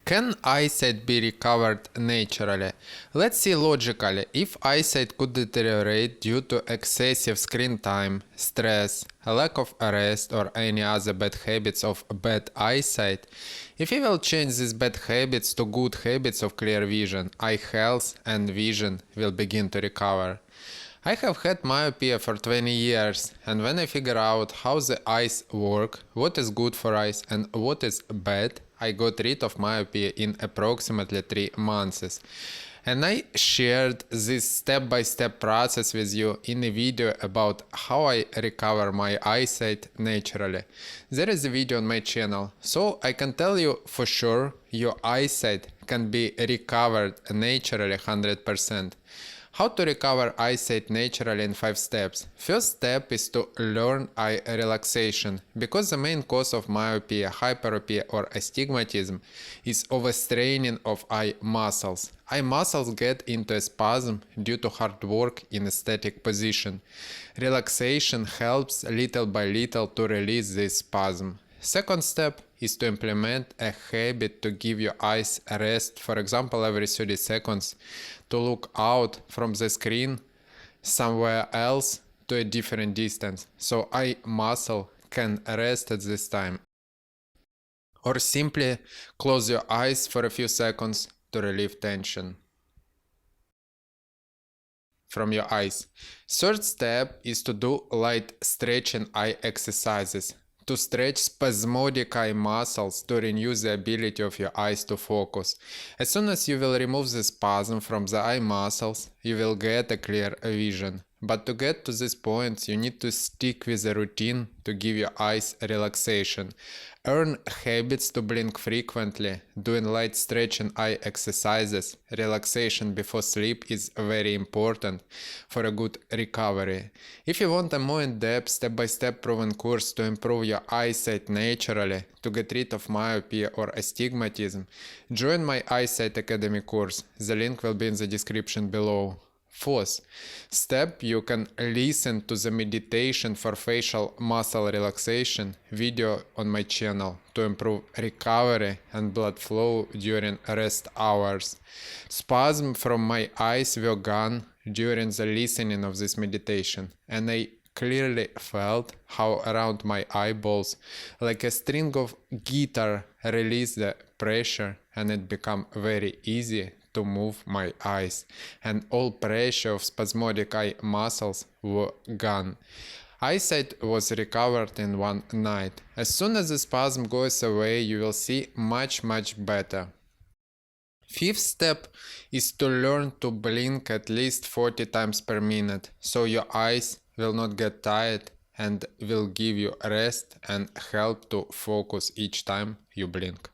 Can eyesight be recovered naturally? Let's see logically. If eyesight could deteriorate due to excessive screen time, stress, a lack of rest, or any other bad habits of bad eyesight, if you will change these bad habits to good habits of clear vision, eye health and vision will begin to recover. I have had myopia for 20 years, and when I figure out how the eyes work, what is good for eyes and what is bad, I got rid of myopia in approximately 3 months. And I shared this step-by-step process with you in a video about how I recover my eyesight naturally. There is a video on my channel, so I can tell you for sure your eyesight can be recovered naturally 100%. How to recover eyesight naturally in 5 steps. First step is to learn eye relaxation, because the main cause of myopia, hyperopia or astigmatism is overstraining of eye muscles. Eye muscles get into a spasm due to hard work in a static position. Relaxation helps little by little to release this spasm. Second step is to implement a habit to give your eyes a rest, for example every 30 seconds, to look out from the screen somewhere else to a different distance, so eye muscle can rest at this time. Or simply close your eyes for a few seconds to relieve tension from your eyes. Third step is to do light stretching eye exercises, to stretch spasmodic eye muscles to renew the ability of your eyes to focus. As soon as you will remove the spasm from the eye muscles, you will get a clear vision. But to get to this point, you need to stick with a routine to give your eyes relaxation. Earn habits to blink frequently, doing light stretching eye exercises. Relaxation before sleep is very important for a good recovery. If you want a more in-depth, step-by-step proven course to improve your eyesight naturally, to get rid of myopia or astigmatism, join my Eyesight Academy course. The link will be in the description below. Fourth step, you can listen to the meditation for facial muscle relaxation video on my channel to improve recovery and blood flow during rest hours. Spasm from my eyes were gone during the listening of this meditation, and I clearly felt how around my eyeballs, like a string of guitar, released the pressure, and it became very easy to move my eyes, and all pressure of spasmodic eye muscles were gone. Eyesight was recovered in one night. As soon as the spasm goes away, you will see much better. Fifth step is to learn to blink at least 40 times per minute, so your eyes will not get tired and will give you rest and help to focus each time you blink.